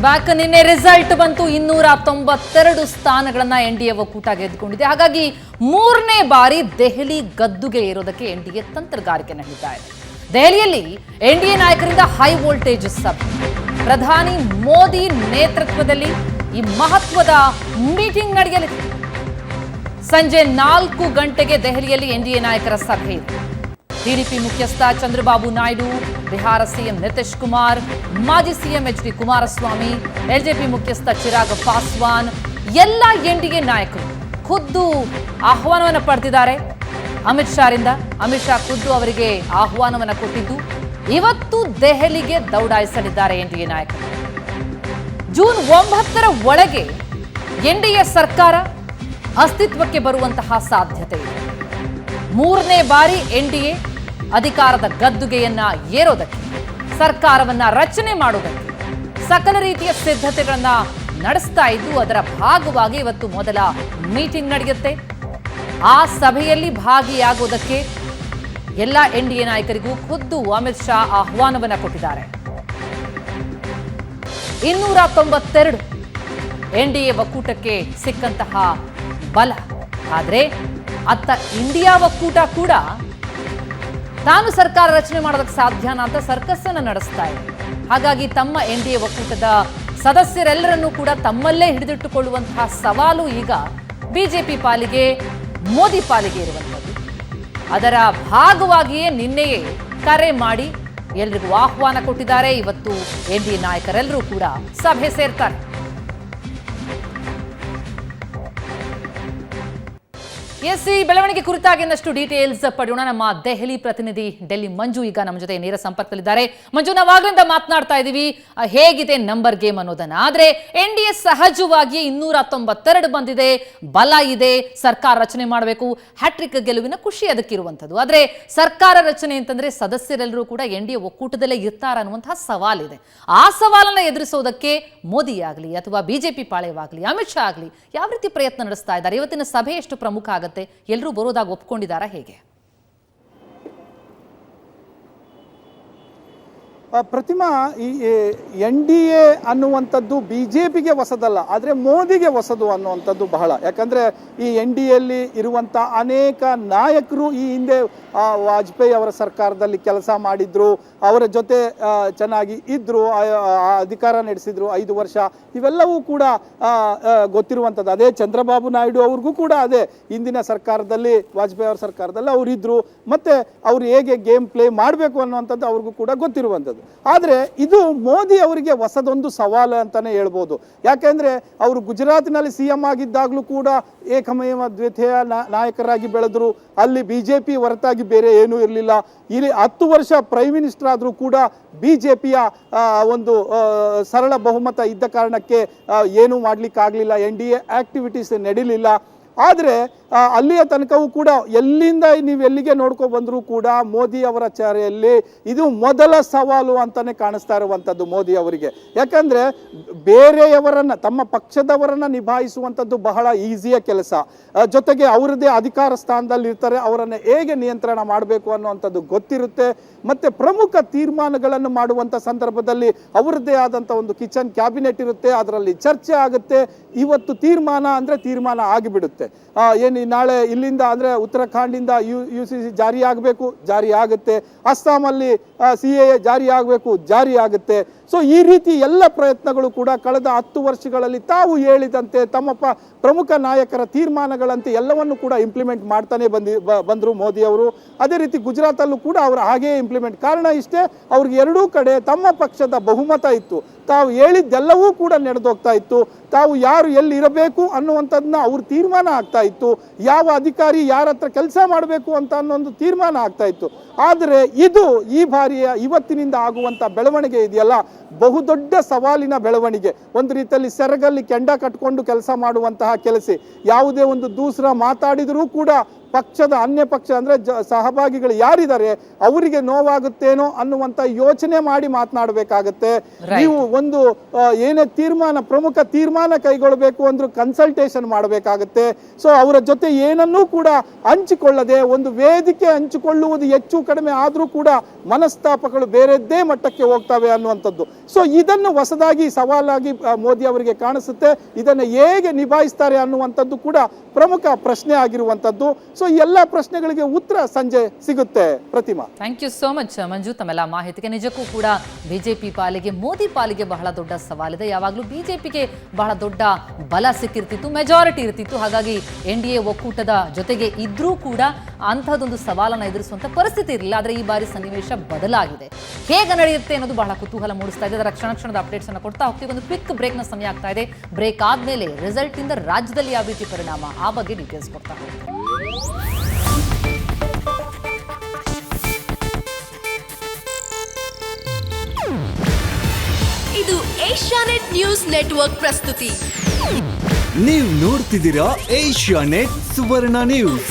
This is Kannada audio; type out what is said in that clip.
ಬ್ಯಾಕ್ ನಿನ್ನೆ ರಿಸಲ್ಟ್ ಬಂತು 292 ಸ್ಥಾನಗಳನ್ನ ಎನ್ಡಿಎ ಒಕ್ಕೂಟ ಗೆದ್ದುಕೊಂಡಿದೆ. ಹಾಗಾಗಿ ಮೂರನೇ ಬಾರಿ ದೆಹಲಿ ಗದ್ದುಗೆ ಏರೋದಕ್ಕೆ ಎನ್ಡಿಎ ತಂತ್ರಗಾರಿಕೆ ನಡೆಯುತ್ತಾ ಇದೆ. ದೆಹಲಿಯಲ್ಲಿ ಎನ್ಡಿಎ ನಾಯಕರಿಂದ ಹೈ ವೋಲ್ಟೇಜ್ ಸಭೆ, ಪ್ರಧಾನಿ ಮೋದಿ ನೇತೃತ್ವದಲ್ಲಿ ಈ ಮಹತ್ವದ ಮೀಟಿಂಗ್ ನಡೆಯಲಿದೆ. ಸಂಜೆ 4 ಗಂಟೆಗೆ ದೆಹಲಿಯಲ್ಲಿ ಎನ್ಡಿಎ ನಾಯಕರ ಸಭೆ ಇದೆ. ಟಿಡಿಪಿ ಮುಖ್ಯಸ್ಥ ಚಂದ್ರಬಾಬು ನಾಯ್ಡು, ಬಿಹಾರ ಸಿಎಂ ನಿತೀಶ್ ಕುಮಾರ್, ಮಾಜಿ ಸಿಎಂ ಎಚ್.ಡಿ. ಕುಮಾರಸ್ವಾಮಿ, ಎಲ್ಜೆಪಿ ಮುಖ್ಯಸ್ಥ ಚಿರಾಗ್ ಪಾಸ್ವಾನ್ ಎಲ್ಲ ಎನ್ಡಿಎ ನಾಯಕರು ಖುದ್ದು ಆಹ್ವಾನವನ್ನು ಪಡೆದಿದ್ದಾರೆ ಅಮಿತ್ ಶಾರಿಂದ. ಅಮಿತ್ ಶಾ ಖುದ್ದು ಅವರಿಗೆ ಆಹ್ವಾನವನ್ನು ಕೊಟ್ಟಿದ್ದು ಇವತ್ತು ದೆಹಲಿಗೆ ದೌಡಾಯಿಸಲಿದ್ದಾರೆ ಎನ್ಡಿಎ ನಾಯಕರು. ಜೂನ್ 9ರ ಒಳಗೆ ಎನ್ಡಿಎ ಸರ್ಕಾರ ಅಸ್ತಿತ್ವಕ್ಕೆ ಬರುವಂತಹ ಸಾಧ್ಯತೆ ಇದೆ. ಮೂರನೇ ಬಾರಿ ಎನ್ಡಿಎ ಅಧಿಕಾರದ ಗದ್ದುಗೆಯನ್ನ ಏರೋದಕ್ಕೆ, ಸರ್ಕಾರವನ್ನ ರಚನೆ ಮಾಡೋದಕ್ಕೆ ಸಕಲ ರೀತಿಯ ಸಿದ್ಧತೆಗಳನ್ನ ನಡೆಸ್ತಾ ಇದ್ದು, ಅದರ ಭಾಗವಾಗಿ ಇವತ್ತು ಮೊದಲ ಮೀಟಿಂಗ್ ನಡೆಯುತ್ತೆ. ಆ ಸಭೆಯಲ್ಲಿ ಭಾಗಿಯಾಗೋದಕ್ಕೆ ಎಲ್ಲ ಎನ್ಡಿಎ ನಾಯಕರಿಗೂ ಖುದ್ದು ಅಮಿತ್ ಶಾ ಆಹ್ವಾನವನ್ನ ಕೊಟ್ಟಿದ್ದಾರೆ. 292 ಎನ್ಡಿಎ ಒಕ್ಕೂಟಕ್ಕೆ ಸಿಕ್ಕಂತಹ ಬಲ. ಆದರೆ ಅತ್ತ ಇಂಡಿಯಾ ಒಕ್ಕೂಟ ಕೂಡ ತಾನು ಸರ್ಕಾರ ರಚನೆ ಮಾಡೋದಕ್ಕೆ ಸಾಧ್ಯನಾ ಅಂತ ಸರ್ಕಸ್ ಅನ್ನು ನಡೆಸ್ತಾ ಇದೆ. ಹಾಗಾಗಿ ತಮ್ಮ ಎನ್ಡಿಎ ಒಕ್ಕೂಟದ ಸದಸ್ಯರೆಲ್ಲರನ್ನೂ ಕೂಡ ತಮ್ಮಲ್ಲೇ ಹಿಡಿದಿಟ್ಟುಕೊಳ್ಳುವಂತಹ ಸವಾಲು ಈಗ ಬಿಜೆಪಿ ಪಾಲಿಗೆ, ಮೋದಿ ಪಾಲಿಗೆ ಇರುವಂಥದ್ದು. ಅದರ ಭಾಗವಾಗಿಯೇ ನಿನ್ನೆಯೇ ಕರೆ ಮಾಡಿ ಎಲ್ರಿಗೂ ಆಹ್ವಾನ ಕೊಟ್ಟಿದ್ದಾರೆ. ಇವತ್ತು ಎನ್ಡಿಎ ನಾಯಕರೆಲ್ಲರೂ ಕೂಡ ಸಭೆ ಸೇರ್ತಾರೆ. ಈ ಬೆಳವಣಿಗೆ ಕುರಿತಾಗಿ ಇನ್ನಷ್ಟು ಡೀಟೇಲ್ಸ್ ಪಡೆಯೋಣ. ನಮ್ಮ ದೆಹಲಿ ಪ್ರತಿನಿಧಿ ಡೆಲ್ಲಿ ಮಂಜು ಈಗ ನಮ್ಮ ಜೊತೆ ನೇರ ಸಂಪರ್ಕದಲ್ಲಿದ್ದಾರೆ. ಮಂಜು, ನಾವಾಗಲಿಂದ ಮಾತನಾಡ್ತಾ ಇದ್ದೀವಿ ಹೇಗಿದೆ ನಂಬರ್ ಗೇಮ್ ಅನ್ನೋದನ್ನ. ಆದ್ರೆ ಎನ್ಡಿಎ ಸಹಜವಾಗಿ 292 ಬಂದಿದೆ, ಬಲ ಇದೆ, ಸರ್ಕಾರ ರಚನೆ ಮಾಡಬೇಕು, ಹ್ಯಾಟ್ರಿಕ್ ಗೆಲುವಿನ ಖುಷಿ ಅದಕ್ಕಿರುವಂಥದ್ದು. ಆದ್ರೆ ಸರ್ಕಾರ ರಚನೆ ಅಂತಂದ್ರೆ ಸದಸ್ಯರೆಲ್ಲರೂ ಕೂಡ ಎನ್ಡಿಎ ಒಕ್ಕೂಟದಲ್ಲೇ ಇರ್ತಾರ ಅನ್ನುವಂತಹ ಸವಾಲಿದೆ. ಆ ಸವಾಲನ್ನ ಎದುರಿಸೋದಕ್ಕೆ ಮೋದಿ ಆಗಲಿ ಅಥವಾ ಬಿಜೆಪಿ ಪಾಳೆಯವಾಗಲಿ, ಅಮಿತ್ ಶಾ ಆಗಲಿ ಯಾವ ರೀತಿ ಪ್ರಯತ್ನ ನಡೆಸ್ತಾ ಇದ್ದಾರೆ? ಇವತ್ತಿನ ಸಭೆ ಎಷ್ಟು ಪ್ರಮುಖ ಆಗುತ್ತೆ? ಎಲ್ಲರೂ ಬರೋದಾಗಿ ಒಪ್ಕೊಂಡಿದ್ದಾರಾ ಹೇಗೆ? ಪ್ರತಿಮಾ, ಈ ಎನ್ಡಿಎ ಅನ್ನುವಂಥದ್ದು ಬಿಜೆಪಿಗೆ ಹೊಸದಲ್ಲ, ಆದರೆ ಮೋದಿಗೆ ಹೊಸದು ಅನ್ನುವಂಥದ್ದು ಬಹಳ. ಯಾಕಂದರೆ ಈ ಎನ್ಡಿಎಲ್ಲಿ ಇರುವಂಥ ಅನೇಕ ನಾಯಕರು ಈ ಹಿಂದೆ ವಾಜಪೇಯಿ ಅವರ ಸರ್ಕಾರದಲ್ಲಿ ಕೆಲಸ ಮಾಡಿದ್ರು, ಅವರ ಜೊತೆ ಚೆನ್ನಾಗಿ ಇದ್ದರು, ಅಧಿಕಾರ ನಡೆಸಿದ್ರು 5 ವರ್ಷ. ಇವೆಲ್ಲವೂ ಕೂಡ ಗೊತ್ತಿರುವಂಥದ್ದು. ಅದೇ ಚಂದ್ರಬಾಬು ನಾಯ್ಡು ಅವ್ರಿಗೂ ಕೂಡ ಅದೇ ಹಿಂದಿನ ಸರ್ಕಾರದಲ್ಲಿ, ವಾಜಪೇಯಿ ಅವರ ಸರ್ಕಾರದಲ್ಲಿ ಅವರಿದ್ದರು. ಮತ್ತು ಅವರು ಹೇಗೆ ಗೇಮ್ ಪ್ಲೇ ಮಾಡಬೇಕು ಅನ್ನುವಂಥದ್ದು ಅವ್ರಿಗೂ ಕೂಡ ಗೊತ್ತಿರುವಂಥದ್ದು. ಆದರೆ ಇದು ಮೋದಿ ಅವರಿಗೆ ಹೊಸದೊಂದು ಸವಾಲು ಅಂತಲೇ ಹೇಳ್ಬೋದು. ಯಾಕೆಂದರೆ ಅವರು ಗುಜರಾತಿನಲ್ಲಿ CM ಆಗಿದ್ದಾಗಲೂ ಕೂಡ ಏಕಮೇವ ದ್ವಿತೀಯ ನಾಯಕರಾಗಿ ಬೆಳೆದರು. ಅಲ್ಲಿ BJP ಹೊರತಾಗಿ ಬೇರೆ ಏನೂ ಇರಲಿಲ್ಲ. ಇಲ್ಲಿ 10 ವರ್ಷ ಪ್ರೈಮ್ ಮಿನಿಸ್ಟರ್ ಆದರೂ ಕೂಡ BJPಯ ಒಂದು ಸರಳ ಬಹುಮತ ಇದ್ದ ಕಾರಣಕ್ಕೆ ಏನೂ ಮಾಡಲಿಕ್ಕಾಗಲಿಲ್ಲ, NDA ಆಕ್ಟಿವಿಟೀಸ್ ನಡೀಲಿಲ್ಲ. ಆದರೆ ಅಲ್ಲಿಯ ತನಕವೂ ಕೂಡ ಎಲ್ಲಿಂದ ನೀವು ಎಲ್ಲಿಗೆ ನೋಡ್ಕೊಂಡು ಬಂದರೂ ಕೂಡ ಮೋದಿ ಅವರ ಚಾರೆಯಲ್ಲಿ ಇದು ಮೊದಲ ಸವಾಲು ಅಂತಲೇ ಕಾಣಿಸ್ತಾ ಇರುವಂಥದ್ದು ಮೋದಿ ಅವರಿಗೆ. ಯಾಕಂದರೆ ಬೇರೆಯವರನ್ನು, ತಮ್ಮ ಪಕ್ಷದವರನ್ನು ನಿಭಾಯಿಸುವಂಥದ್ದು ಬಹಳ ಈಸಿಯ ಕೆಲಸ. ಜೊತೆಗೆ ಅವರದ್ದೇ ಅಧಿಕಾರ ಸ್ಥಾನದಲ್ಲಿ ಇರ್ತಾರೆ, ಅವರನ್ನು ಹೇಗೆ ನಿಯಂತ್ರಣ ಮಾಡಬೇಕು ಅನ್ನುವಂಥದ್ದು ಗೊತ್ತಿರುತ್ತೆ. ಮತ್ತು ಪ್ರಮುಖ ತೀರ್ಮಾನಗಳನ್ನು ಮಾಡುವಂಥ ಸಂದರ್ಭದಲ್ಲಿ ಅವರದ್ದೇ ಆದಂಥ ಒಂದು ಕಿಚನ್ ಕ್ಯಾಬಿನೆಟ್ ಇರುತ್ತೆ, ಅದರಲ್ಲಿ ಚರ್ಚೆ ಆಗುತ್ತೆ. ಇವತ್ತು ತೀರ್ಮಾನ ಅಂದರೆ ತೀರ್ಮಾನ ಆಗಿಬಿಡುತ್ತೆ. ಏನು ನಾಳೆ ಇಲ್ಲಿಂದ ಅಂದರೆ ಉತ್ತರಾಖಂಡಿಂದ UCC ಜಾರಿ ಆಗಬೇಕು, ಜಾರಿ ಆಗುತ್ತೆ. ಅಸ್ಸಾಮಲ್ಲಿ CAA ಜಾರಿ ಆಗಬೇಕು, ಜಾರಿ ಆಗುತ್ತೆ. ಸೊ ಈ ರೀತಿ ಎಲ್ಲ ಪ್ರಯತ್ನಗಳು ಕೂಡ ಕಳೆದ 10 ವರ್ಷಗಳಲ್ಲಿ ತಾವು ಹೇಳಿದಂತೆ ತಮ್ಮ ಪ್ರಮುಖ ನಾಯಕರ ತೀರ್ಮಾನಗಳಂತೆ ಎಲ್ಲವನ್ನು ಕೂಡ ಇಂಪ್ಲಿಮೆಂಟ್ ಮಾಡ್ತಾನೆ ಬಂದರು ಮೋದಿ ಅವರು. ಅದೇ ರೀತಿ ಗುಜರಾತಲ್ಲೂ ಕೂಡ ಅವರು ಹಾಗೇ ಇಂಪ್ಲಿಮೆಂಟ್. ಕಾರಣ ಇಷ್ಟೇ, ಅವ್ರಿಗೆ ಎರಡೂ ಕಡೆ ತಮ್ಮ ಪಕ್ಷದ ಬಹುಮತ ಇತ್ತು. ತಾವು ಹೇಳಿದ್ದೆಲ್ಲವೂ ಕೂಡ ನಡೆದೋಗ್ತಾ ಇತ್ತು. ತಾವು ಯಾರು ಎಲ್ಲಿ ಇರಬೇಕು ಅನ್ನುವಂಥದ್ದನ್ನ ಅವ್ರ ತೀರ್ಮಾನ ಆಗ್ತಾ ಇತ್ತು. ಯಾವ ಅಧಿಕಾರಿ ಯಾರ ಹತ್ರ ಕೆಲಸ ಮಾಡಬೇಕು ಅಂತ ಅನ್ನೊಂದು ತೀರ್ಮಾನ ಆಗ್ತಾ ಇತ್ತು. ಆದರೆ ಇದು ಈ ಬಾರಿಯ ಇವತ್ತಿನಿಂದ ಆಗುವಂಥ ಬೆಳವಣಿಗೆ ಇದೆಯಲ್ಲ, ಬಹುದೊಡ್ಡ ಸವಾಲಿನ ಬೆಳವಣಿಗೆ. ಒಂದು ರೀತಿಯಲ್ಲಿ ಸೆರಗಲ್ಲಿ ಕೆಂಡ ಕಟ್ಕೊಂಡು ಕೆಲಸ ಮಾಡುವಂತಹ ಕೆಲಸ. ಯಾವುದೇ ಒಂದು ದೂಸರ ಮಾತಾಡಿದರೂ ಕೂಡ ಪಕ್ಷದ ಅನ್ಯ ಪಕ್ಷ ಅಂದರೆ ಸಹಭಾಗಿಗಳು ಯಾರಿದ್ದಾರೆ ಅವರಿಗೆ ನೋವಾಗುತ್ತೇನೋ ಅನ್ನುವಂಥ ಯೋಚನೆ ಮಾಡಿ ಮಾತನಾಡಬೇಕಾಗತ್ತೆ. ನೀವು ಒಂದು ಏನೇ ಪ್ರಮುಖ ತೀರ್ಮಾನ ಕೈಗೊಳ್ಳಬೇಕು ಅಂದ್ರೂ ಕನ್ಸಲ್ಟೇಷನ್ ಮಾಡಬೇಕಾಗತ್ತೆ. ಸೊ ಅವರ ಜೊತೆ ಏನನ್ನೂ ಕೂಡ ಹಂಚಿಕೊಳ್ಳದೆ ಒಂದು ವೇದಿಕೆ ಹಂಚಿಕೊಳ್ಳುವುದು ಹೆಚ್ಚು ಕಡಿಮೆ ಆದರೂ ಕೂಡ ಮನಸ್ತಾಪಗಳು ಬೇರೆದ್ದೇ ಮಟ್ಟಕ್ಕೆ ಹೋಗ್ತವೆ ಅನ್ನುವಂಥದ್ದು. ಸೊ ಇದನ್ನು ಹೊಸದಾಗಿ ಸವಾಲಾಗಿ ಮೋದಿ ಅವರಿಗೆ ಕಾಣಿಸುತ್ತೆ. ಇದನ್ನು ಹೇಗೆ ನಿಭಾಯಿಸ್ತಾರೆ ಅನ್ನುವಂಥದ್ದು ಕೂಡ ಪ್ರಮುಖ ಪ್ರಶ್ನೆ ಆಗಿರುವಂಥದ್ದು. ಸೊ ಎಲ್ಲ ಪ್ರಶ್ನೆಗಳಿಗೆ ಉತ್ತರ ಸಂಜೆ ಸಿಗುತ್ತೆ. ಪ್ರತಿಮಾ, ಥ್ಯಾಂಕ್ ಯು ಸೋ ಮಚ್ ಮಂಜು ತಮ್ಮೆಲ್ಲ ಮಾಹಿತಿಗೆ. ನಿಜಕ್ಕೂ ಕೂಡ ಬಿಜೆಪಿ ಪಾಲಿಗೆ, ಮೋದಿ ಪಾಲಿಗೆ ಬಹಳ ದೊಡ್ಡ ಸವಾಲಿದೆ. ಯಾವಾಗಲೂ ಬಿಜೆಪಿಗೆ ಬಹಳ ದೊಡ್ಡ ಬಲ ಸಿಕ್ಕಿರ್ತಿತ್ತು, ಮೆಜಾರಿಟಿ ಇರ್ತಿತ್ತು. ಹಾಗಾಗಿ NDA ಒಕ್ಕೂಟದ ಜೊತೆಗೆ ಇದ್ರೂ ಕೂಡ ಅಂತಹದೊಂದು ಸವಾಲನ್ನು ಎದುರಿಸುವಂತ ಪರಿಸ್ಥಿತಿ ಇರಲಿಲ್ಲ. ಆದರೆ ಈ ಬಾರಿ ಸನ್ನಿವೇಶ ಬದಲಾಗಿದೆ. ಹೇಗೆ ನಡೆಯುತ್ತೆ ಅನ್ನೋದು ಬಹಳ ಕುತೂಹಲ ಮೂಡಿಸ್ತಾ ಇದೆ. ಅದರ ಕ್ಷಣದ ಅಪ್ಡೇಟ್ಸ್ ಅನ್ನು ಕೊಡ್ತಾ ಹೋಗ್ತೀವಿ. ಒಂದು ಕ್ವಿಕ್ ಬ್ರೇಕ್ನ ಸಮಯ ಆಗ್ತಾ ಇದೆ. ಬ್ರೇಕ್ ಆದ್ಮೇಲೆ ರಿಸಲ್ಟ್ ಇಂದ ರಾಜ್ಯದಲ್ಲಿ ಯಾವ ರೀತಿ ಪರಿಣಾಮ, ಆ ಬಗ್ಗೆ ಡೀಟೇಲ್ಸ್ ಕೊಡ್ತಾ ಹೋಗ್ತೀವಿ. ಇದು ಏಷ್ಯಾನೆಟ್ ನ್ಯೂಸ್ ನೆಟ್ವರ್ಕ್ ಪ್ರಸ್ತುತಿ. ನೀವು ನೋಡ್ತಿದ್ದೀರಾ ಏಷ್ಯಾನೆಟ್ ಸುವರ್ಣ ನ್ಯೂಸ್.